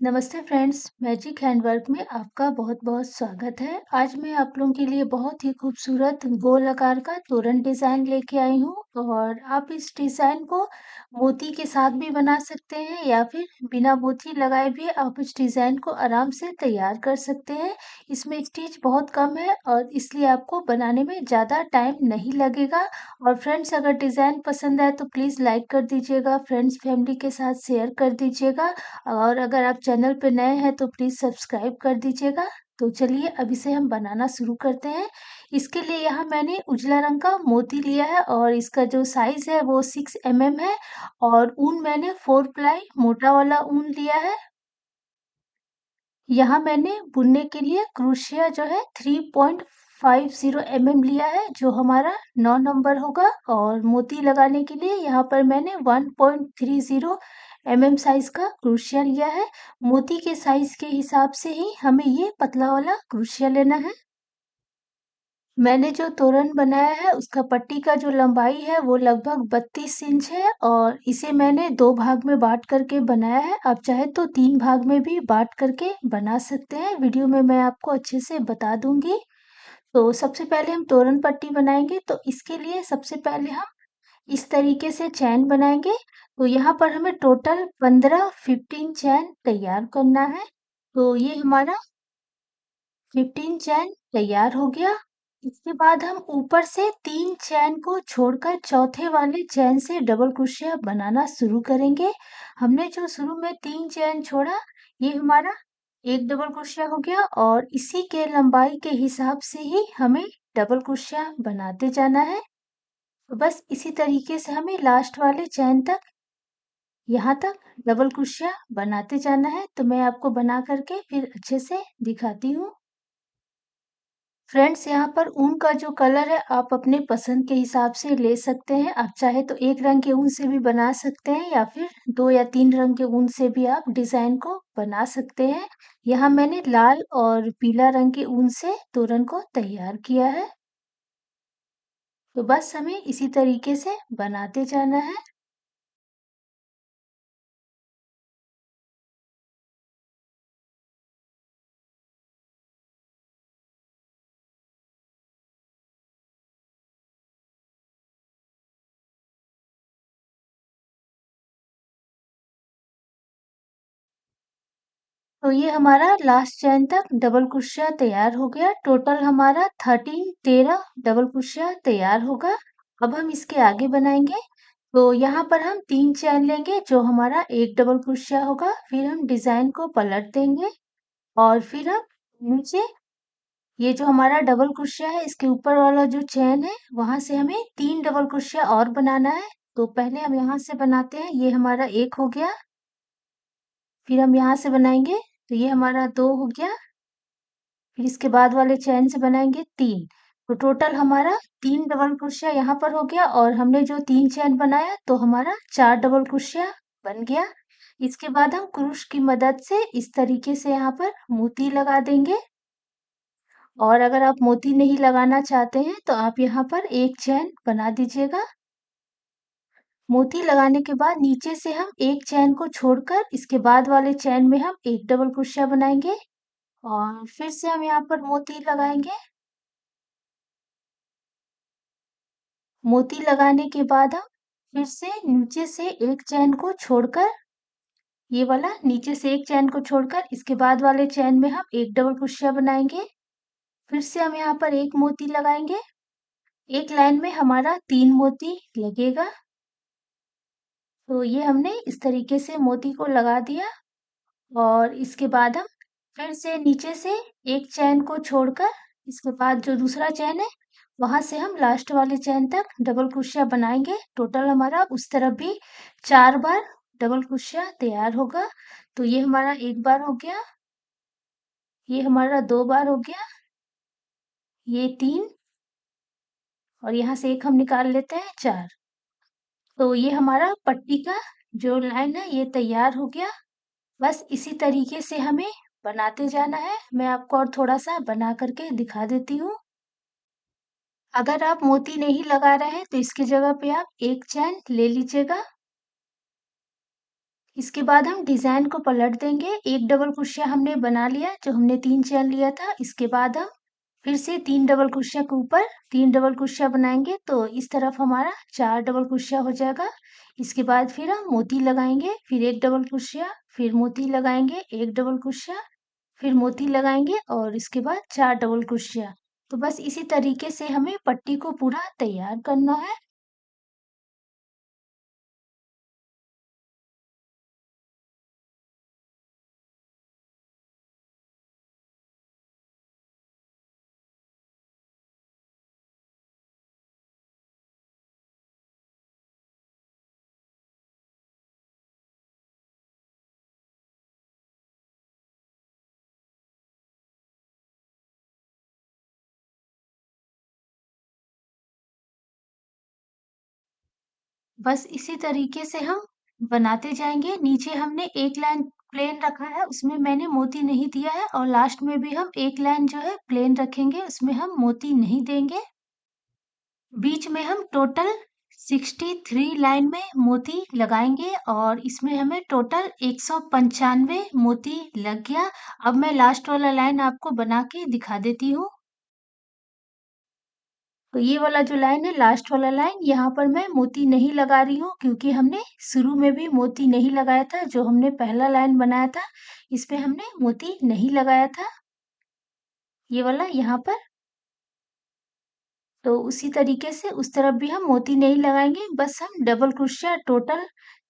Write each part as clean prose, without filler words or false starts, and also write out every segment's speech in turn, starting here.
नमस्ते friends, magic handwork में आपका बहुत-बहुत स्वागत है। आज मैं आप लोगों के लिए बहुत ही खूबसूरत गोल आकार का तोरण डिज़ाइन लेके आई हूँ और आप इस डिज़ाइन को मोती के साथ भी बना सकते हैं या फिर बिना मोती लगाए भी आप इस डिज़ाइन को आराम से तैयार कर सकते हैं। इसमें स्टिच बहुत कम है और इसलिए आपको बनाने में ज़्यादा टाइम नहीं लगेगा। और फ्रेंड्स, अगर डिज़ाइन पसंद आए तो प्लीज़ लाइक कर दीजिएगा, फ्रेंड्स फैमिली के साथ शेयर कर दीजिएगा और अगर आप चैनल पे नए हैं तो प्लीज़ सब्सक्राइब कर दीजिएगा। तो चलिए अब इसे हम बनाना शुरू करते हैं। इसके लिए यहाँ मैंने उजला रंग का मोती लिया है और इसका जो साइज़ है वो 6 mm है और ऊन मैंने 4 प्लाई मोटा वाला ऊन लिया है। यहाँ मैंने बुनने के लिए क्रोशिया जो है 3.50 mm लिया है जो हमारा 9 नंबर होगा और मोती लगाने के लिए यहाँ पर मैंने 1.30 mm साइज का क्रोशिया लिया है। मोती के साइज के हिसाब से ही हमें ये पतला वाला क्रोशिया लेना है। मैंने जो तोरण बनाया है उसका पट्टी का जो लंबाई है वो लगभग 32 इंच है और इसे मैंने 2 भाग में बाँट करके बनाया है। आप चाहे तो 3 भाग में भी बाँट करके बना सकते हैं। वीडियो में मैं आपको अच्छे से बता दूँगी। तो सबसे पहले हम तोरण पट्टी बनाएँगे तो इसके लिए सबसे पहले हम इस तरीके से चैन बनाएँगे। तो यहाँ पर हमें टोटल 15 चैन तैयार करना है। तो ये हमारा 15 चैन तैयार हो गया। इसके बाद हम ऊपर से 3 चैन को छोड़कर चौथे वाले चैन से डबल क्रोशिया बनाना शुरू करेंगे। हमने जो शुरू में 3 चैन छोड़ा, ये हमारा एक डबल क्रोशिया हो गया और इसी के लंबाई के हिसाब से ही हमें डबल क्रोशिया बनाते जाना है। तो बस इसी तरीके से हमें लास्ट वाले चैन तक, यहाँ तक डबल क्रोशिया बनाते जाना है। तो मैं आपको बना करके फिर अच्छे से दिखाती हूँ। फ्रेंड्स, यहाँ पर ऊन का जो कलर है आप अपने पसंद के हिसाब से ले सकते हैं। आप चाहे तो एक रंग के ऊन से भी बना सकते हैं या फिर 2 या 3 रंग के ऊन से भी आप डिज़ाइन को बना सकते हैं। यहाँ मैंने लाल और पीला रंग के ऊन से तोरण को तैयार किया है। तो बस हमें इसी तरीके से बनाते जाना है। तो ये हमारा लास्ट चेन तक डबल क्रोशिया तैयार हो गया। टोटल हमारा 13 डबल क्रोशिया तैयार होगा। अब हम इसके आगे बनाएंगे। तो यहाँ पर हम 3 चैन लेंगे जो हमारा एक डबल क्रोशिया होगा। फिर हम डिजाइन को पलट देंगे और फिर हम नीचे ये जो हमारा डबल क्रोशिया है इसके ऊपर वाला जो चैन है वहां से हमें 3 डबल क्रोशिया और बनाना है। तो पहले हम यहाँ से बनाते हैं। ये हमारा एक हो गया। फिर हम यहाँ से बनाएंगे तो ये हमारा 2 हो गया। फिर इसके बाद वाले चैन से बनाएंगे 3। तो टोटल हमारा 3 डबल क्रोशिया यहाँ पर हो गया और हमने जो 3 चैन बनाया तो हमारा 4 डबल क्रोशिया बन गया। इसके बाद हम क्रूश की मदद से इस तरीके से यहाँ पर मोती लगा देंगे और अगर आप मोती नहीं लगाना चाहते हैं तो आप यहाँ पर एक चैन बना दीजिएगा। मोती लगाने के बाद नीचे से हम एक चैन को छोड़कर इसके बाद वाले चैन में हम एक डबल क्रोशिया बनाएंगे और फिर से हम यहाँ पर मोती लगाएंगे। मोती लगाने के बाद हम फिर से नीचे से एक चैन को छोड़कर, ये वाला नीचे से एक चैन को छोड़कर इसके बाद वाले चैन में हम एक डबल क्रोशिया बनाएंगे। फिर से हम यहाँ पर एक मोती लगाएंगे। एक लाइन में हमारा 3 मोती लगेगा। तो ये हमने इस तरीके से मोती को लगा दिया और इसके बाद हम फिर से नीचे से एक चैन को छोड़कर इसके बाद जो दूसरा चैन है वहां से हम लास्ट वाले चैन तक डबल क्रोशिया बनाएंगे। टोटल हमारा उस तरफ भी 4 बार डबल क्रोशिया तैयार होगा। तो ये हमारा एक बार हो गया, ये हमारा 2 बार हो गया, ये 3 और यहाँ से एक हम निकाल लेते हैं 4। तो ये हमारा पट्टी का जो लाइन है ये तैयार हो गया। बस इसी तरीके से हमें बनाते जाना है। मैं आपको और थोड़ा सा बना करके दिखा देती हूँ। अगर आप मोती नहीं लगा रहे हैं तो इसकी जगह पे आप एक चैन ले लीजिएगा। इसके बाद हम डिज़ाइन को पलट देंगे। एक डबल क्रोशिया हमने बना लिया जो हमने 3 चेन लिया था। इसके बाद हम फिर से 3 डबल क्रोशिया के ऊपर 3 डबल क्रोशिया बनाएंगे, तो इस तरफ हमारा 4 डबल क्रोशिया हो जाएगा। इसके बाद फिर हम मोती लगाएंगे, फिर एक डबल क्रोशिया, फिर मोती लगाएंगे, एक डबल क्रोशिया, फिर मोती लगाएंगे और इसके बाद 4 डबल क्रोशिया। तो बस इसी तरीके से हमें पट्टी को पूरा तैयार करना है। बस इसी तरीके से हम बनाते जाएंगे। नीचे हमने एक लाइन प्लेन रखा है, उसमें मैंने मोती नहीं दिया है, और लास्ट में भी हम एक लाइन जो है प्लेन रखेंगे, उसमें हम मोती नहीं देंगे। बीच में हम टोटल 63 लाइन में मोती लगाएंगे और इसमें हमें टोटल 195 मोती लग गया। अब मैं लास्ट वाला लाइन आपको बना के दिखा देती हूँ। तो ये वाला जो लाइन है, लास्ट वाला लाइन, यहाँ पर मैं मोती नहीं लगा रही हूँ क्योंकि हमने शुरू में भी मोती नहीं लगाया था। जो हमने पहला लाइन बनाया था, इसपे हमने मोती नहीं लगाया था, ये वाला यहाँ पर। तो उसी तरीके से उस तरफ भी हम मोती नहीं लगाएंगे, बस हम double crochet total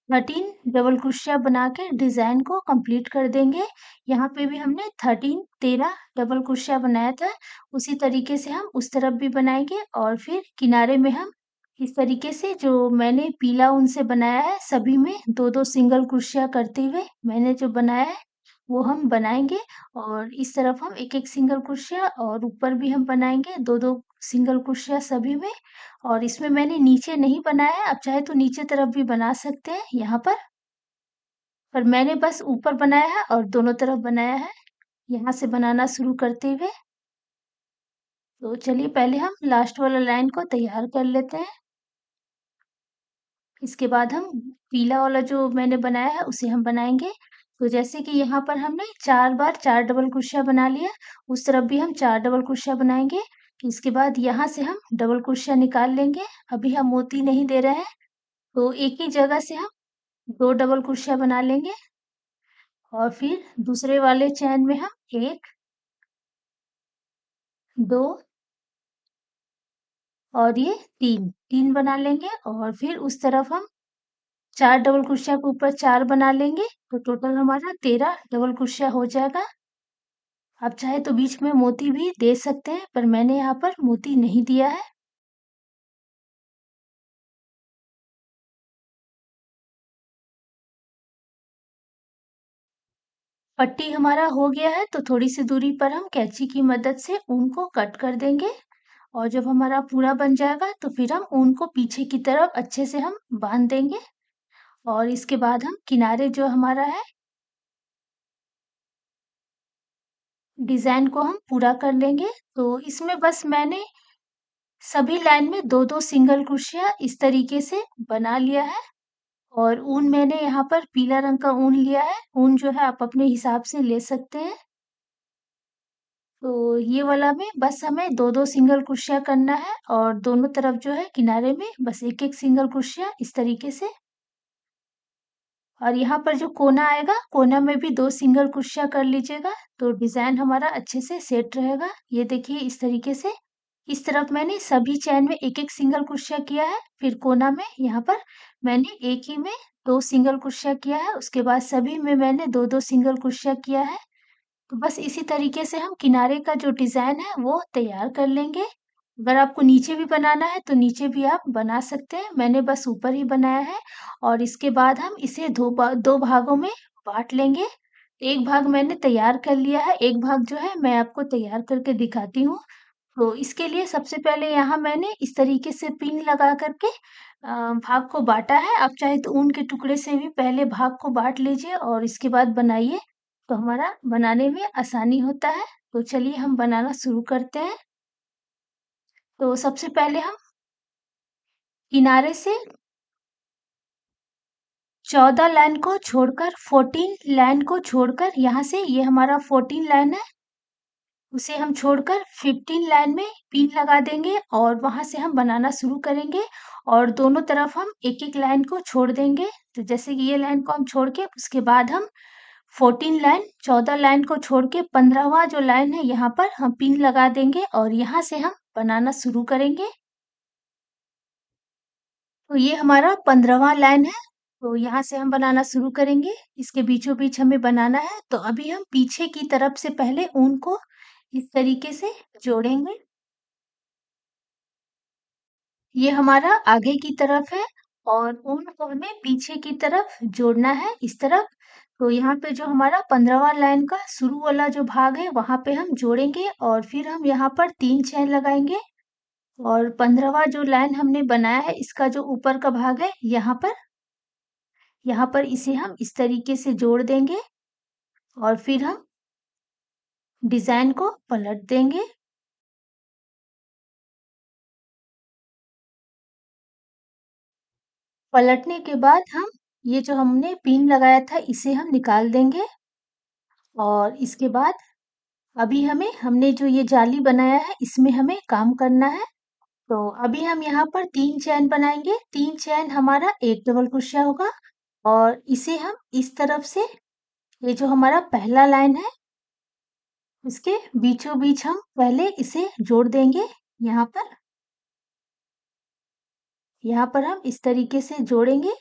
13 double crochet बना के डिजाइन को कंप्लीट कर देंगे। यहाँ पे भी हमने 13 डबल क्रोशिया बनाया था, उसी तरीके से हम उस तरफ भी बनाएंगे। और फिर किनारे में हम इस तरीके से जो मैंने पीला ऊन से बनाया है, सभी में दो दो सिंगल क्रोशिया करते हुए मैंने जो बनाया है वो हम बनाएंगे। और इस तरफ हम एक एक सिंगल क्रोशिया और ऊपर भी हम बनाएंगे दो दो सिंगल क्रोशिया सभी में। और इसमें मैंने नीचे नहीं बनाया है, आप चाहे तो नीचे तरफ भी बना सकते हैं यहाँ पर मैंने बस ऊपर बनाया है और दोनों तरफ बनाया है। यहाँ से बनाना शुरू करते हुए, तो चलिए पहले हम लास्ट वाला लाइन को तैयार कर लेते हैं। इसके बाद हम पीला वाला जो मैंने बनाया है उसे हम बनाएंगे। तो जैसे कि यहाँ पर हमने 4 बार 4 डबल क्रोशिया बना लिया, उस तरफ भी हम 4 डबल क्रोशिया बनाएंगे। इसके बाद यहाँ से हम डबल क्रोशिया निकाल लेंगे। अभी हम मोती नहीं दे रहे हैं, तो एक ही जगह से हम 2 डबल क्रोशिया बना लेंगे और फिर दूसरे वाले चैन में हम 1, 2 और ये 3 बना लेंगे। और फिर उस तरफ हम 4 डबल क्रोशिया के ऊपर 4 बना लेंगे, तो टोटल हमारा 13 डबल क्रोशिया हो जाएगा। आप चाहे तो बीच में मोती भी दे सकते हैं, पर मैंने यहाँ पर मोती नहीं दिया है। पट्टी हमारा हो गया है, तो थोड़ी सी दूरी पर हम कैंची की मदद से ऊन को कट कर देंगे। और जब हमारा पूरा बन जाएगा तो फिर हम ऊन को पीछे की तरफ अच्छे से हम बांध देंगे। और इसके बाद हम किनारे जो हमारा है डिजाइन को हम पूरा कर लेंगे। तो इसमें बस मैंने सभी लाइन में दो दो सिंगल क्रोशिया इस तरीके से बना लिया है। और ऊन मैंने यहाँ पर पीला रंग का ऊन लिया है। ऊन जो है आप अपने हिसाब से ले सकते हैं। तो ये वाला में बस हमें दो दो सिंगल क्रोशिया करना है और दोनों तरफ जो है किनारे में बस एक एक सिंगल क्रोशिया इस तरीके से। और यहाँ पर जो कोना आएगा, कोना में भी 2 सिंगल क्रोशिया कर लीजिएगा, तो डिज़ाइन हमारा अच्छे से सेट रहेगा। ये देखिए इस तरीके से। इस तरफ मैंने सभी चैन में एक-एक सिंगल क्रोशिया किया है, फिर कोना में यहाँ पर मैंने एक ही में 2 सिंगल क्रोशिया किया है, उसके बाद सभी में मैंने 2-2 सिंगल क्रोशिया किया है। तो बस इसी तरीके से हम किनारे का जो डिज़ाइन है वो तैयार कर लेंगे। अगर आपको नीचे भी बनाना है तो नीचे भी आप बना सकते हैं। मैंने बस ऊपर ही बनाया है। और इसके बाद हम इसे 2 भागों में बाँट लेंगे। एक भाग मैंने तैयार कर लिया है, एक भाग जो है मैं आपको तैयार करके दिखाती हूँ। तो इसके लिए सबसे पहले यहाँ मैंने इस तरीके से पिन लगा कर के भाग को बाँटा है। आप चाहे तो ऊन के टुकड़े से भी पहले भाग को बाँट लीजिए और इसके बाद बनाइए, तो हमारा बनाने में आसानी होता है। तो चलिए हम बनाना शुरू करते हैं। तो सबसे पहले हम किनारे से 14 लाइन को छोड़कर 14 लाइन को छोड़कर यहाँ से ये हमारा 14 लाइन है, उसे हम छोड़कर 15 लाइन में पिन लगा देंगे और वहां से हम बनाना शुरू करेंगे और दोनों तरफ हम एक एक लाइन को छोड़ देंगे। तो जैसे कि ये लाइन को हम छोड़ के उसके बाद हम 14 लाइन को छोड़ के 15वां जो लाइन है यहाँ पर हम पिन लगा देंगे और यहाँ से हम बनाना शुरू करेंगे। तो ये हमारा 15वां लाइन है, तो यहाँ से हम बनाना शुरू करेंगे। इसके बीचों बीच हमें बनाना है, तो अभी हम पीछे की तरफ से पहले ऊन को इस तरीके से जोड़ेंगे। ये हमारा आगे की तरफ है और ऊन को हमें पीछे की तरफ जोड़ना है इस तरफ। तो यहाँ पे जो हमारा 15वां लाइन का शुरू वाला जो भाग है वहां पे हम जोड़ेंगे और फिर हम यहाँ पर 3 चेन लगाएंगे और 15वां जो लाइन हमने बनाया है इसका जो ऊपर का भाग है यहाँ पर इसे हम इस तरीके से जोड़ देंगे और फिर हम डिजाइन को पलट देंगे। पलटने के बाद हम ये जो हमने पिन लगाया था इसे हम निकाल देंगे और इसके बाद अभी हमने जो ये जाली बनाया है इसमें हमें काम करना है। तो अभी हम यहाँ पर 3 चैन बनाएंगे। 3 चैन हमारा एक डबल क्रोशिया होगा और इसे हम इस तरफ से ये जो हमारा पहला लाइन है उसके बीचों बीच हम पहले इसे जोड़ देंगे। यहाँ पर हम इस तरीके से जोड़ेंगे।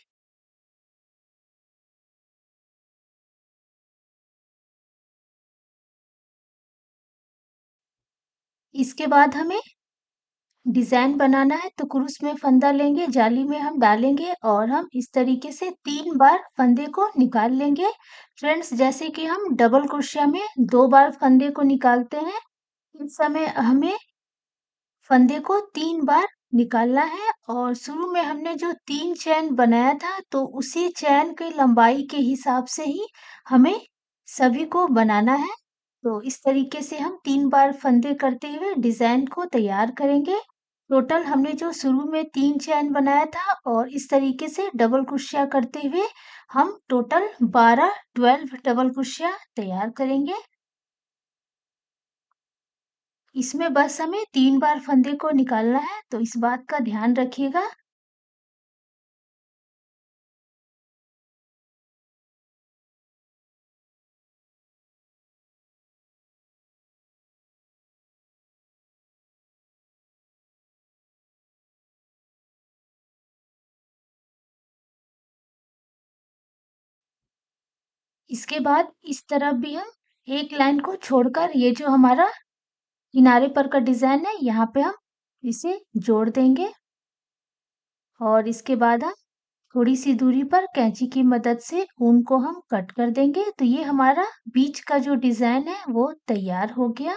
इसके बाद हमें डिजाइन बनाना है तो क्रूस में फंदा लेंगे, जाली में हम डालेंगे और हम इस तरीके से 3 बार फंदे को निकाल लेंगे। फ्रेंड्स, जैसे कि हम डबल क्रोशिया में 2 बार फंदे को निकालते हैं, इस समय हमें फंदे को 3 बार निकालना है और शुरू में हमने जो 3 चैन बनाया था तो उसी चैन की लंबाई के हिसाब से ही हमें सभी को बनाना है। तो इस तरीके से हम 3 बार फंदे करते हुए डिजाइन को तैयार करेंगे। टोटल हमने जो शुरू में 3 चैन बनाया था और इस तरीके से डबल क्रोशिया करते हुए हम टोटल 12 डबल क्रोशिया तैयार करेंगे। इसमें बस हमें 3 बार फंदे को निकालना है, तो इस बात का ध्यान रखिएगा। इसके बाद इस तरफ भी हम एक लाइन को छोड़कर ये जो हमारा किनारे पर का डिजाइन है यहाँ पे हम इसे जोड़ देंगे और इसके बाद हम थोड़ी सी दूरी पर कैंची की मदद से ऊन को हम कट कर देंगे। तो ये हमारा बीच का जो डिजाइन है वो तैयार हो गया।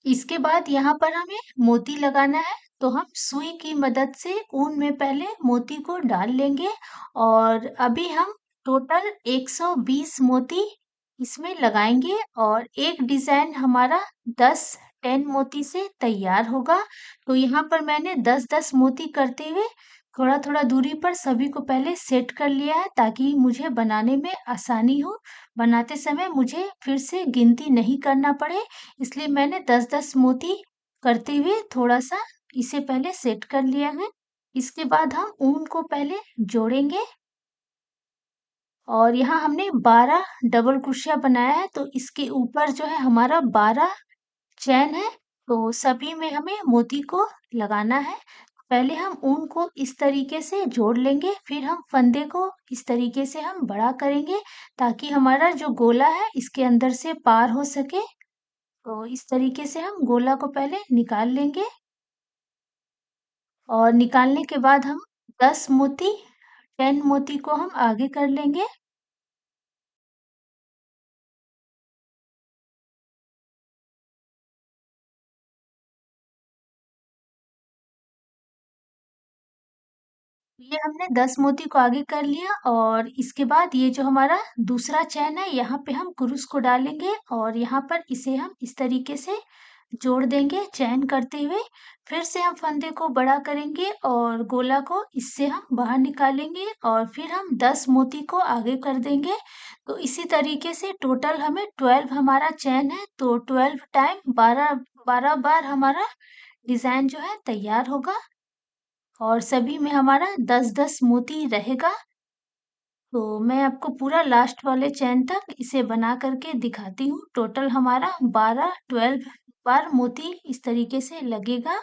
इसके बाद यहाँ पर हमें मोती लगाना है, तो हम सुई की मदद से ऊन में पहले मोती को डाल लेंगे और अभी हम टोटल 120 मोती इसमें लगाएंगे और एक डिजाइन हमारा 10 मोती से तैयार होगा। तो यहाँ पर मैंने 10 मोती करते हुए थोड़ा थोड़ा दूरी पर सभी को पहले सेट कर लिया है ताकि मुझे बनाने में आसानी हो, बनाते समय मुझे फिर से गिनती नहीं करना पड़े, इसलिए मैंने 10-10 मोती करते हुए थोड़ा-सा इसे पहले सेट कर लिया है। इसके बाद हम ऊन को पहले जोड़ेंगे और यहाँ हमने 12 डबल क्रोशिया बनाया है, तो इसके ऊपर जो है हमारा 12 चैन है, तो सभी में हमें मोती को लगाना है। पहले हम ऊन को इस तरीके से जोड़ लेंगे, फिर हम फंदे को इस तरीके से हम बड़ा करेंगे ताकि हमारा जो गोला है इसके अंदर से पार हो सके। तो इस तरीके से हम गोला को पहले निकाल लेंगे और निकालने के बाद हम 10 मोती को हम आगे कर लेंगे। ये हमने 10 मोती को आगे कर लिया और इसके बाद ये जो हमारा दूसरा चैन है यहाँ पे हम क्रूस को डालेंगे और यहाँ पर इसे हम इस तरीके से जोड़ देंगे चैन करते हुए। फिर से हम फंदे को बड़ा करेंगे और गोला को इससे हम बाहर निकालेंगे और फिर हम 10 मोती को आगे कर देंगे। तो इसी तरीके से टोटल हमें 12 हमारा चैन है, तो 12 टाइम 12 बार हमारा डिजाइन जो है तैयार होगा और सभी में हमारा 10-10 मोती रहेगा। तो मैं आपको पूरा लास्ट वाले चैन तक इसे बना करके दिखाती हूँ। टोटल हमारा 12 बार मोती इस तरीके से लगेगा।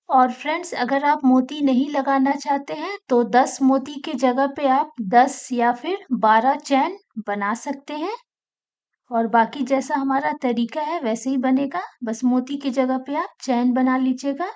और फ्रेंड्स, अगर आप मोती नहीं लगाना चाहते हैं तो 10 मोती के जगह पे आप 10 या फिर 12 चैन बना सकते हैं और बाकी जैसा हमारा तरीका है वैसे ही बनेगा। बस मोती की जगह पे आप चैन बना लीजिएगा।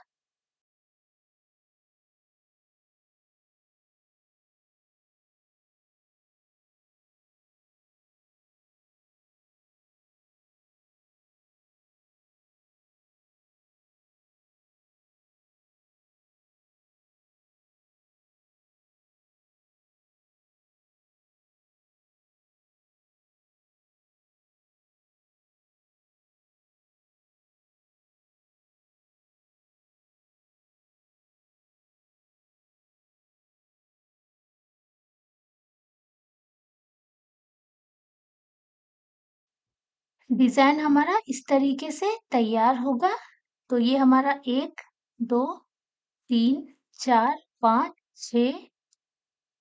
डिजाइन हमारा इस तरीके से तैयार होगा। तो ये हमारा 1, 2, 3, 4, 5, 6,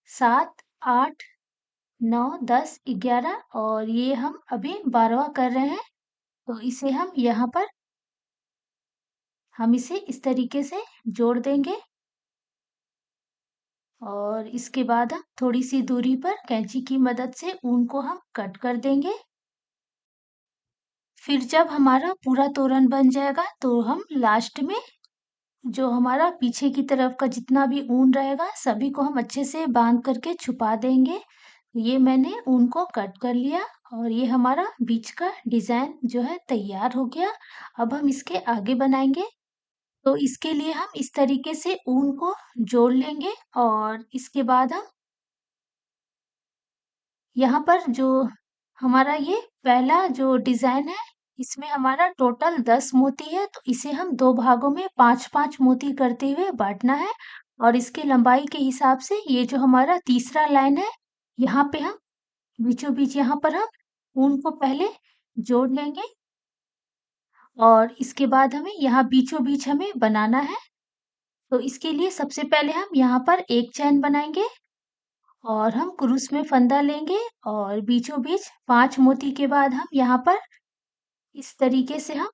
7, 8, 9, 10, 11 और ये हम अभी 12वां कर रहे हैं। तो इसे हम इसे इस तरीके से जोड़ देंगे और इसके बाद हम थोड़ी सी दूरी पर कैंची की मदद से ऊन को हम कट कर देंगे। फिर जब हमारा पूरा तोरण बन जाएगा तो हम लास्ट में जो हमारा पीछे की तरफ का जितना भी ऊन रहेगा सभी को हम अच्छे से बांध करके छुपा देंगे। ये मैंने ऊन को कट कर लिया और ये हमारा बीच का डिजाइन जो है तैयार हो गया। अब हम इसके आगे बनाएंगे। तो इसके लिए हम इस तरीके से ऊन को जोड़ लेंगे और इसके बाद हम यहाँ पर जो हमारा ये पहला जो डिजाइन है इसमें हमारा टोटल 10 मोती है, तो इसे हम दो भागों में 5-5 मोती करते हुए बांटना है और इसके लंबाई के हिसाब से ये जो हमारा तीसरा लाइन है यहाँ पे हम बीचों बीच यहाँ पर हम ऊन को पहले जोड़ लेंगे और इसके बाद हमें यहाँ बीचों बीच हमें बनाना है। तो इसके लिए सबसे पहले हम यहाँ पर एक चैन बनाएंगे और हम क्रूस में फंदा लेंगे और बीचों बीच 5 मोती के बाद हम यहाँ पर इस तरीके से हम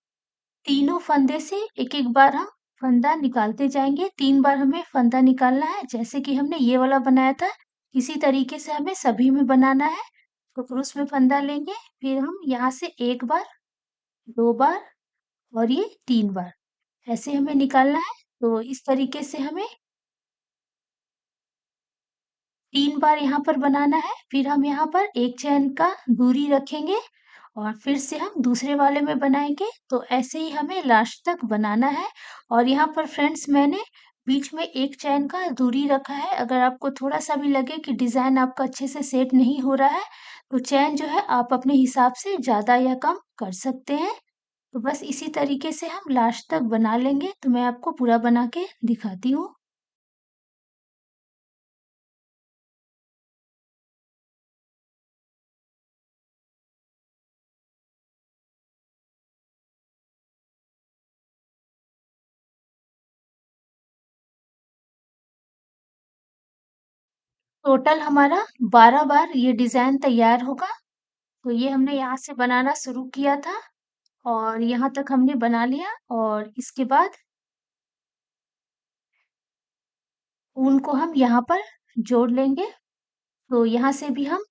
तीनों फंदे से एक-एक बार हम फंदा निकालते जाएंगे। 3 बार हमें फंदा निकालना है, जैसे कि हमने ये वाला बनाया था इसी तरीके से हमें सभी में बनाना है। तो क्रूस में फंदा लेंगे, फिर हम यहाँ से 1 बार, 2 बार और ये 3 बार ऐसे हमें निकालना है। तो इस तरीके से हमें 3 बार यहाँ पर बनाना है, फिर हम यहाँ पर एक चैन का दूरी रखेंगे और फिर से हम दूसरे वाले में बनाएंगे। तो ऐसे ही हमें लास्ट तक बनाना है और यहाँ पर फ्रेंड्स मैंने बीच में एक चैन का दूरी रखा है। अगर आपको थोड़ा सा भी लगे कि डिजाइन आपका अच्छे से सेट नहीं हो रहा है तो चैन जो है आप अपने हिसाब से ज्यादा या कम कर सकते हैं। तो बस इसी तरीके से हम लास्ट तक बना लेंगे। तो मैं आपको पूरा बना के दिखाती हूँ। टोटल हमारा 12 बार ये डिजाइन तैयार होगा। तो ये हमने यहाँ से बनाना शुरू किया था और यहाँ तक हमने बना लिया और इसके बाद ऊन को हम यहाँ पर जोड़ लेंगे। तो यहाँ से भी हम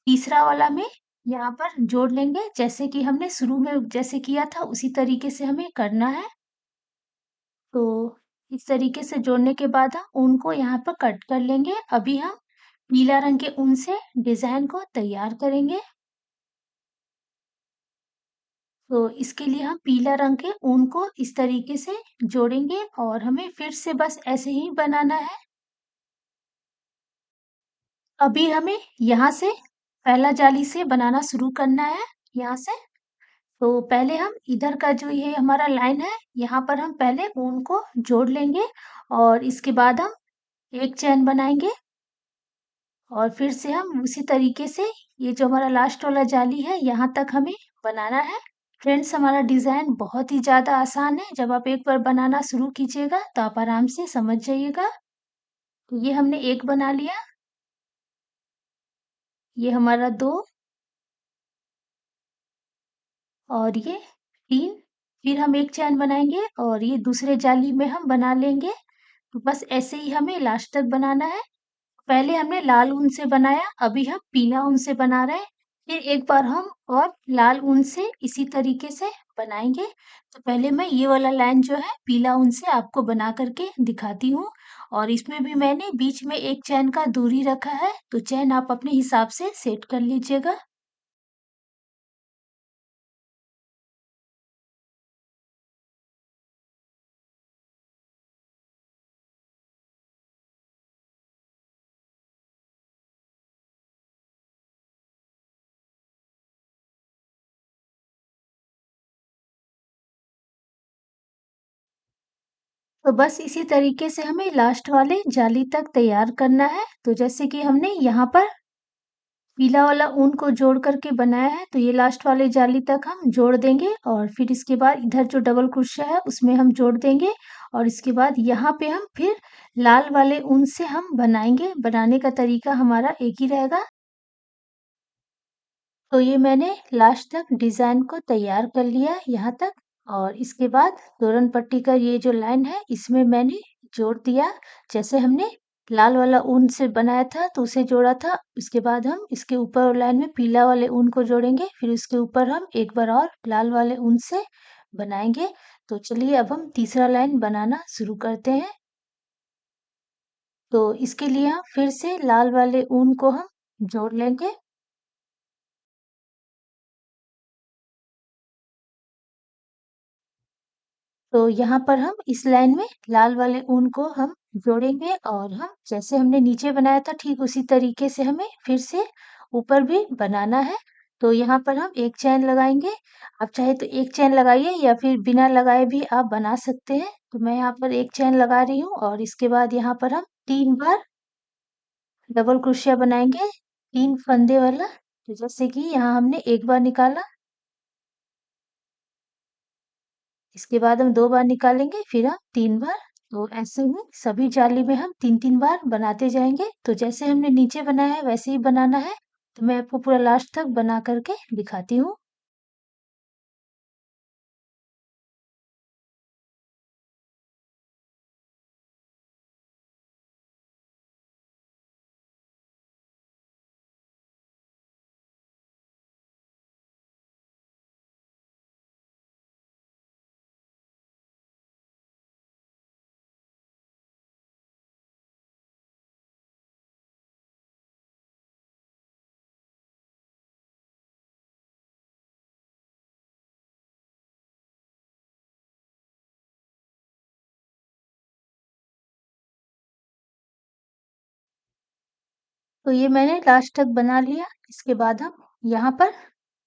तीसरा वाला में यहाँ पर जोड़ लेंगे, जैसे कि हमने शुरू में जैसे किया था उसी तरीके से हमें करना है। तो इस तरीके से जोड़ने के बाद हम ऊन को यहाँ पर कट कर लेंगे। अभी हम पीला रंग के ऊन से डिजाइन को तैयार करेंगे। तो इसके लिए हम पीला रंग के ऊन को इस तरीके से जोड़ेंगे और हमें फिर से बस ऐसे ही बनाना है। अभी हमें यहाँ से पहला जाली से बनाना शुरू करना है, यहाँ से तो पहले हम इधर का जो ये हमारा लाइन है, यहाँ पर हम पहले ऊन को जोड़ लेंगे और इसके बाद हम एक चैन बनाएँगे और फिर से हम उसी तरीके से ये जो हमारा लास्ट वाला जाली है, यहाँ तक हमें बनाना है। फ्रेंड्स, हमारा डिज़ाइन बहुत ही ज़्यादा आसान है, जब आप एक बार बनाना शुरू कीजिएगा, तो आप आराम से समझ जाइएगा। तो ये हमने एक बना लिया, ये हमारा 2 और ये 3, फिर हम एक चैन बनाएँगे और ये दूसरे जाली में हम बना लेंगे। तो बस ऐसे ही हमें लास्ट तक बनाना है। पहले हमने लाल ऊन से बनाया, अभी हम पीला ऊन से बना रहे हैं। फिर एक बार हम और लाल ऊन से इसी तरीके से बनाएँगे। तो पहले मैं ये वाला लाइन जो है पीला ऊन से आपको बना कर के दिखाती हूँ और इसमें भी मैंने बीच में 1 चैन का दूरी रखा है, तो चैन आप अपने हिसाब से सेट कर लीजिएगा। तो बस इसी तरीके से हमें लास्ट वाले जाली तक तैयार करना है। तो जैसे कि हमने यहाँ पर पीला वाला ऊन को जोड़ करके बनाया है, तो ये लास्ट वाले जाली तक हम जोड़ देंगे और फिर इसके बाद इधर जो डबल क्रोशिया है उसमें हम जोड़ देंगे और इसके बाद यहाँ पे हम फिर लाल वाले ऊन से हम बनाएँगे। बनाने का तरीका हमारा एक ही रहेगा। तो ये मैंने लास्ट तक डिज़ाइन को तैयार कर लिया यहाँ तक और इसके बाद तोरन पट्टी का ये जो लाइन है इसमें मैंने जोड़ दिया। जैसे हमने लाल वाला ऊन से बनाया था तो उसे जोड़ा था, उसके बाद हम इसके ऊपर और लाइन में पीला वाले ऊन को जोड़ेंगे, फिर उसके ऊपर हम एक बार और लाल वाले ऊन से बनाएँगे। तो चलिए अब हम तीसरा लाइन बनाना शुरू करते हैं। तो इसके लिए हम फिर से लाल वाले ऊन को हम जोड़ लेंगे। तो यहाँ पर हम इस लाइन में लाल वाले ऊन को हम जोड़ेंगे और हम जैसे हमने नीचे बनाया था ठीक उसी तरीके से हमें फिर से ऊपर भी बनाना है। तो यहाँ पर हम एक चैन लगाएंगे। आप चाहे तो एक चैन लगाइए या फिर बिना लगाए भी आप बना सकते हैं। तो मैं यहाँ पर एक चैन लगा रही हूँ और इसके बाद यहाँ पर हम 3 बार डबल क्रोशिया बनाएंगे, 3 फंदे वाला। तो जैसे कि यहाँ हमने एक बार निकाला, इसके बाद हम 2 बार निकालेंगे, फिर हम 3 बार। तो ऐसे ही सभी जाली में हम 3-3 बार बनाते जाएँगे। तो जैसे हमने नीचे बनाया है वैसे ही बनाना है। तो मैं आपको पूरा लास्ट तक बना कर के दिखाती हूँ। तो ये मैंने लास्ट तक बना लिया। इसके बाद हम यहाँ पर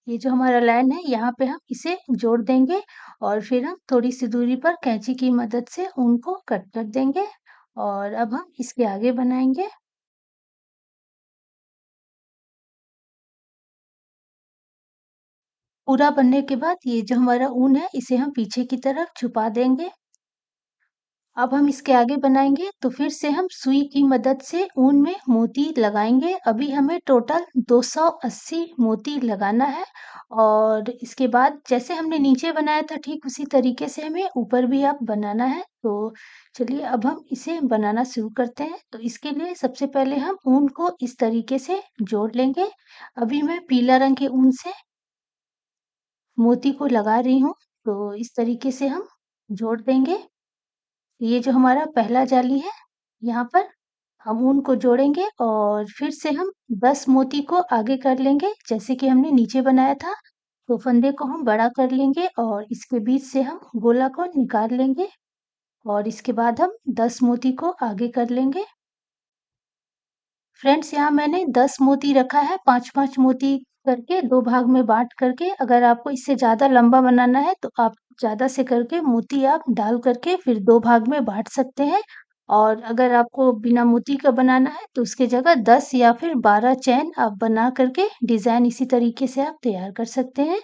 ये जो हमारा लाइन है यहाँ पे हम इसे जोड़ देंगे और फिर हम थोड़ी-सी दूरी पर कैंची की मदद से ऊन को कट कर देंगे और अब हम इसके आगे बनाएँगे। पूरा बनने के बाद ये जो हमारा ऊन है इसे हम पीछे की तरफ छुपा देंगे। अब हम इसके आगे बनाएँगे तो फिर से हम सुई की मदद से ऊन में मोती लगाएँगे। अभी हमें टोटल 280 मोती लगाना है और इसके बाद जैसे हमने नीचे बनाया था ठीक उसी तरीके से हमें ऊपर भी अब बनाना है। तो चलिए अब हम इसे बनाना शुरू करते हैं। तो इसके लिए सबसे पहले हम ऊन को इस तरीके से जोड़ लेंगे। अभी मैं पीला रंग के ऊन से मोती को लगा रही हूँ, तो इस तरीके से हम जोड़ देंगे। ये जो हमारा पहला जाली है, यहाँ पर हम ऊन को जोड़ेंगे और फिर से हम 10 मोती को आगे कर लेंगे, जैसे कि हमने नीचे बनाया था। तो फंदे को हम बड़ा कर लेंगे और इसके बीच से हम गोला को निकाल लेंगे और इसके बाद हम 10 मोती को आगे कर लेंगे। फ्रेंड्स, यहाँ मैंने 10 मोती रखा है, 5-5 मोती करके 2 भाग में बाँट करके अगर आपको इससे ज़्यादा लंबा बनाना है तो आप ज़्यादा से करके मोती आप डाल करके फिर 2 भाग में बाँट सकते हैं। और अगर आपको बिना मोती का बनाना है तो उसकी जगह 10 या फिर 12 चैन आप बना करके डिज़ाइन इसी तरीके से आप तैयार कर सकते हैं।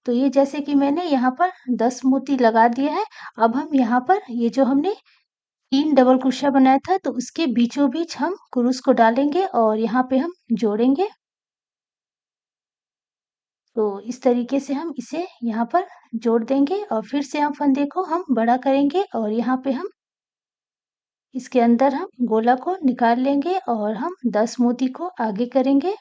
तो ये जैसे कि मैंने यहाँ पर 10 मोती लगा दिया है। अब हम यहाँ पर ये जो हमने 3 डबल क्रोशिया बनाया था तो उसके बीचों-बीच हम क्रूस को डालेंगे और यहाँ पे हम जोड़ेंगे। तो इस तरीके से हम इसे यहाँ पर जोड़ देंगे और फिर से हम फंदे को हम बड़ा करेंगे और यहाँ पे हम इसके अंदर हम गोला को निकाल लेंगे और हम 10 मोती को आगे करेंगे।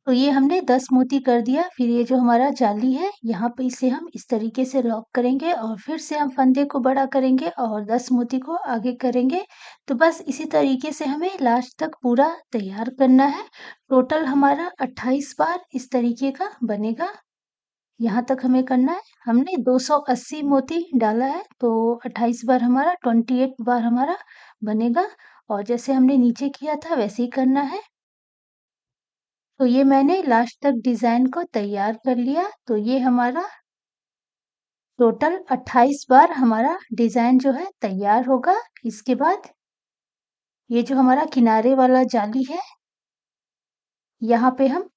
तो ये हमने 10 मोती कर दिया। फिर ये जो हमारा जाली है यहाँ पे इसे हम इस तरीके से लॉक करेंगे और फिर से हम फंदे को बड़ा करेंगे और 10 मोती को आगे करेंगे। तो बस इसी तरीके से हमें लास्ट तक पूरा तैयार करना है। टोटल हमारा 28 बार इस तरीके का बनेगा। यहाँ तक हमें करना है। हमने 280 मोती डाला है तो 28 बार हमारा 28 बार हमारा बनेगा और जैसे हमने नीचे किया था वैसे ही करना है। तो ये मैंने लास्ट तक डिज़ाइन को तैयार कर लिया। तो ये हमारा टोटल 28 बार हमारा डिज़ाइन जो है तैयार होगा। इसके बाद ये जो हमारा किनारे वाला जाली है, यहाँ पे हम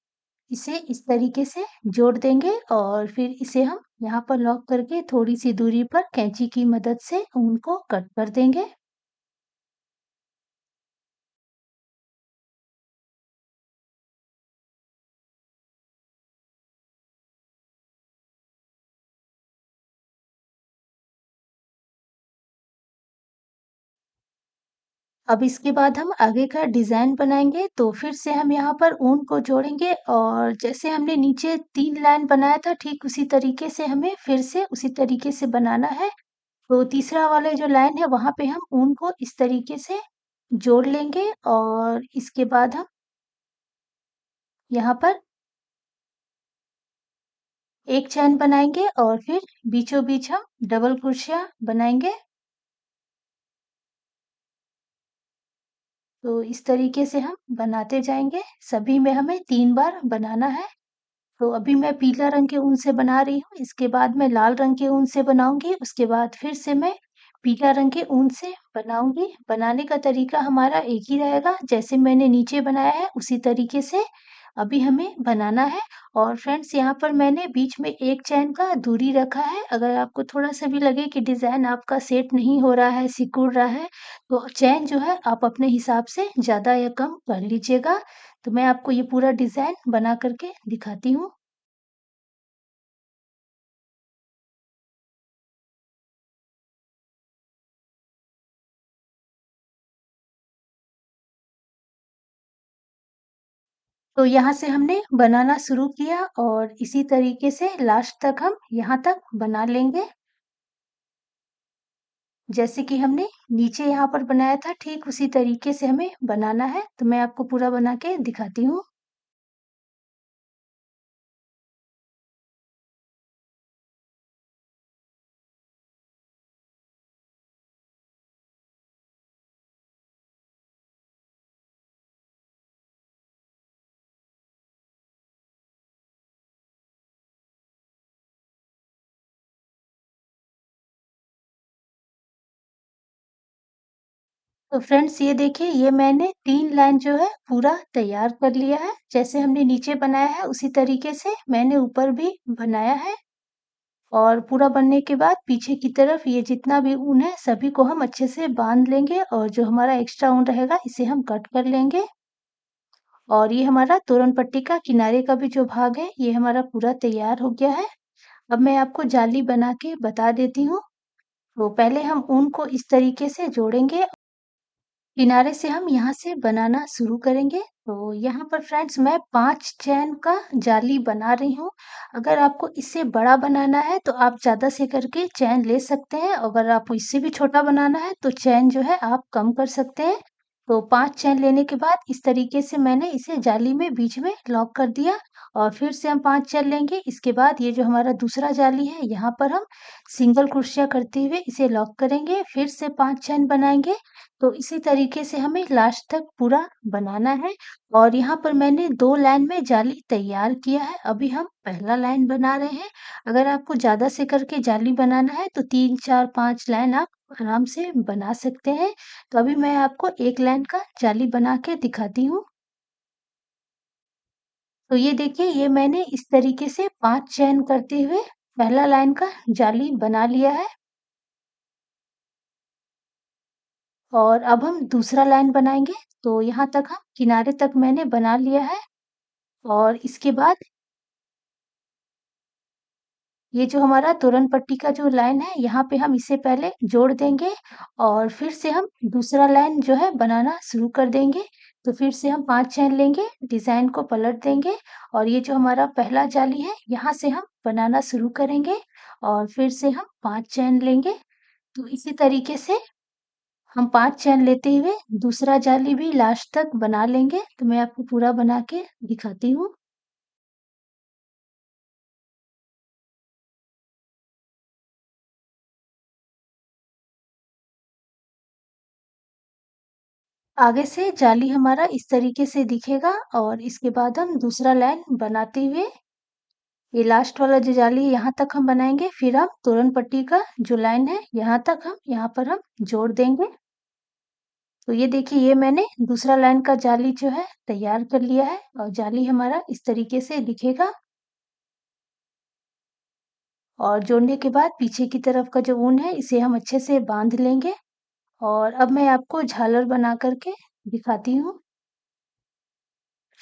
इसे इस तरीके से जोड़ देंगे और फिर इसे हम यहाँ पर लॉक करके थोड़ी-सी दूरी पर कैंची की मदद से ऊन को कट कर देंगे। अब इसके बाद हम आगे का डिज़ाइन बनाएँगे, तो फिर से हम यहाँ पर ऊन को जोड़ेंगे और जैसे हमने नीचे 3 लाइन बनाया था, ठीक उसी तरीके से हमें फिर से उसी तरीके से बनाना है। तो तीसरा वाला जो लाइन है, वहाँ पे हम ऊन को इस तरीके से जोड़ लेंगे और इसके बाद हम यहाँ पर एक चैन बनाएँगे और फिर बीचों-बीच हम डबल क्रोशिया बनाएँगे। तो इस तरीके से हम बनाते जाएँगे। सभी में हमें 3 बार बनाना है। तो अभी मैं पीला रंग के ऊन से बना रही हूँ, इसके बाद मैं लाल रंग के ऊन से बनाऊँगी, उसके बाद फिर से मैं पीला रंग के ऊन से बनाऊँगी। बनाने का तरीका हमारा एक ही रहेगा, जैसे मैंने नीचे बनाया है उसी तरीके से अभी हमें बनाना है। और फ्रेंड्स यहाँ पर मैंने बीच में 1 चैन का दूरी रखा है, अगर आपको थोड़ा-सा भी लगे कि डिज़ाइन आपका सेट नहीं हो रहा है, सिकुड़ रहा है, तो चैन जो है आप अपने हिसाब से ज़्यादा या कम कर लीजिएगा। तो मैं आपको ये पूरा डिज़ाइन बना कर के दिखाती हूँ। तो यहाँ से हमने बनाना शुरू किया और इसी तरीके से लास्ट तक हम यहाँ तक बना लेंगे। जैसे कि हमने नीचे यहाँ पर बनाया था ठीक उसी तरीके से हमें बनाना है। तो मैं आपको पूरा बना के दिखाती हूँ। तो फ्रेंड्स ये देखिए ये मैंने 3 लाइन जो है पूरा तैयार कर लिया है। जैसे हमने नीचे बनाया है उसी तरीके से मैंने ऊपर भी बनाया है। और पूरा बनने के बाद पीछे की तरफ ये जितना भी ऊन है सभी को हम अच्छे से बाँध लेंगे और जो हमारा एक्स्ट्रा ऊन रहेगा इसे हम कट कर लेंगे। और ये हमारा तोरण पट्टी का किनारे का भी जो भाग है ये हमारा पूरा तैयार हो गया है। अब मैं आपको जाली बना के बता देती हूँ। तो पहले हम ऊन को इस तरीके से जोड़ेंगे, किनारे से हम यहाँ से बनाना शुरू करेंगे। तो यहाँ पर फ्रेंड्स मैं 5 चैन का जाली बना रही हूँ। अगर आपको इससे बड़ा बनाना है तो आप ज़्यादा से करके चैन ले सकते हैं। अगर आपको इससे भी छोटा बनाना है तो चैन जो है आप कम कर सकते हैं। तो 5 चैन लेने के बाद इस तरीके से मैंने इसे जाली में बीच में लॉक कर दिया और फिर से हम 5 चैन लेंगे। इसके बाद ये जो हमारा दूसरा जाली है, यहाँ पर हम सिंगल क्रोशिया करते हुए इसे लॉक करेंगे, फिर से 5 चैन बनाएँगे। तो इसी तरीके से हमें लास्ट तक पूरा बनाना है और यहाँ पर मैंने 2 लाइन में जाली तैयार किया है। अभी हम पहला लाइन बना रहे हैं। अगर आपको ज़्यादा से करके जाली बनाना है तो 3, 4, 5 लाइन आप आराम से बना सकते हैं। तो अभी मैं आपको एक लाइन का जाली बना के दिखाती हूँ। तो ये देखिए, ये मैंने इस तरीके से 5 चैन करते हुए पहला लाइन का जाली बना लिया है और अब हम दूसरा लाइन बनाएँगे। तो यहाँ तक हम किनारे तक मैंने बना लिया है और इसके बाद ये जो हमारा तोरन पट्टी का जो लाइन है, यहाँ पे हम इसे पहले जोड़ देंगे और फिर से हम दूसरा लाइन जो है बनाना शुरू कर देंगे। तो फिर से हम 5 चैन लेंगे, डिज़ाइन को पलट देंगे और ये जो हमारा पहला जाली है, यहाँ से हम बनाना शुरू करेंगे और फिर से हम 5 चैन लेंगे। तो इसी तरीके से हम 5 चैन लेते हुए दूसरा जाली भी लास्ट तक बना लेंगे। तो मैं आपको पूरा बना के दिखाती हूँ। आगे से जाली हमारा इस तरीके से दिखेगा और इसके बाद हम दूसरा लाइन बनाते हुए ये लास्ट वाला जो जाली है यहाँ तक हम बनाएंगे, फिर हम तोरन पट्टी का जो लाइन है यहाँ तक हम यहाँ पर हम जोड़ देंगे। तो ये देखिए, ये मैंने दूसरा लाइन का जाली जो है तैयार कर लिया है और जाली हमारा इस तरीके से दिखेगा और जोड़ने के बाद पीछे की तरफ का जो ऊन है इसे हम अच्छे से बांध लेंगे और अब मैं आपको झालर बना करके दिखाती हूँ।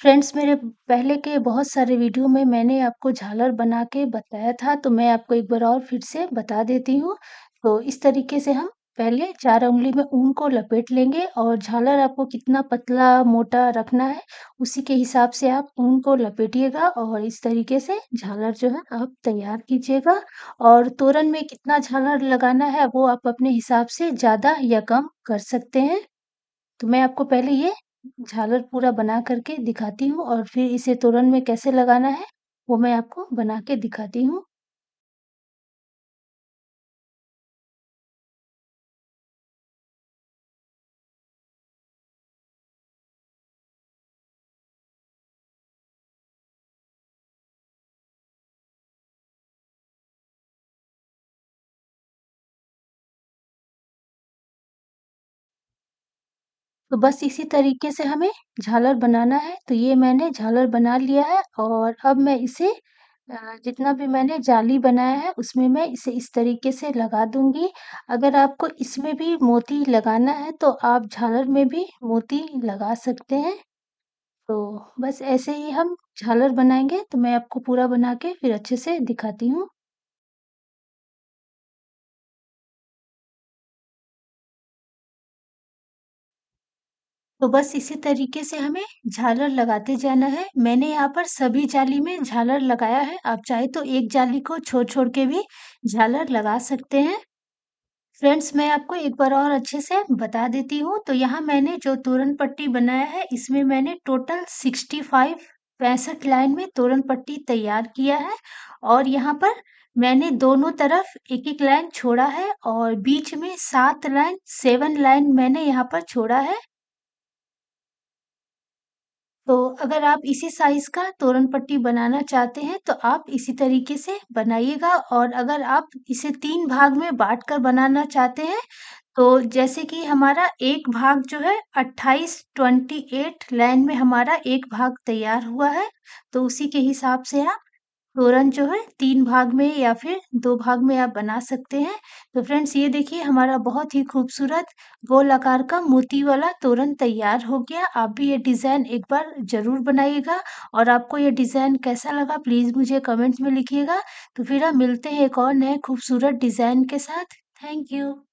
फ्रेंड्स, मेरे पहले के बहुत सारे वीडियो में मैंने आपको झालर बना के बताया था, तो मैं आपको एक बार और फिर से बता देती हूँ। तो इस तरीके से हम पहले 4 उँगली में ऊन को लपेट लेंगे और झालर आपको कितना पतला, मोटा रखना है, उसी के हिसाब से आप ऊन को लपेटिएगा और इस तरीके से झालर जो है आप तैयार कीजिएगा। और तोरन में कितना झालर लगाना है, वो आप अपने हिसाब से ज़्यादा या कम कर सकते हैं। तो मैं आपको पहले ये झालर पूरा बना करके दिखाती हूँ और फिर इसे तोरण में कैसे लगाना है, वो मैं आपको बना के दिखाती हूँ। तो बस इसी तरीके से हमें झालर बनाना है। तो ये मैंने झालर बना लिया है और अब मैं इसे जितना भी मैंने जाली बनाया है उसमें मैं इसे इस तरीके से लगा दूँगी। अगर आपको इसमें भी मोती लगाना है तो आप झालर में भी मोती लगा सकते हैं। तो बस ऐसे ही हम झालर बनाएँगे, तो मैं आपको पूरा बना के फिर अच्छे से दिखाती हूँ। तो बस इसी तरीके से हमें झालर लगाते जाना है। मैंने यहाँ पर सभी जाली में झालर लगाया है, आप चाहे तो एक जाली को छोड़-छोड़ के भी झालर लगा सकते हैं। फ्रेंड्स, मैं आपको एक बार और अच्छे से बता देती हूँ, तो यहाँ मैंने जो तोरण पट्टी बनाया है, इसमें मैंने टोटल 65 लाइन में तोरण पट्टी तैयार किया है और यहाँ पर मैंने दोनों तरफ एक-एक लाइन छोड़ा है और बीच में 7 लाइन मैंने यहाँ पर छोड़ा है। तो अगर आप इसी साइज़ का तोरण पट्टी बनाना चाहते हैं, तो आप इसी तरीके से बनाइएगा और अगर आप इसे 3 भाग में बाँट कर बनाना चाहते हैं, तो जैसे कि हमारा एक भाग जो है 28 लाइन में हमारा एक भाग तैयार हुआ है, तो उसी के हिसाब से आप तोरन जो है 3 भाग में या फिर 2 भाग में आप बना सकते हैं। तो फ्रेंड्स, ये देखिए हमारा बहुत ही खूबसूरत गोल आकार का मोती वाला तोरन तैयार हो गया। आप भी ये डिज़ाइन एक बार ज़रूर बनाइएगा और आपको ये डिज़ाइन कैसा लगा प्लीज़ मुझे कमेंट्स में लिखिएगा। तो फिर हम मिलते हैं एक और नए खूबसूरत डिज़ाइन के साथ। Thank you.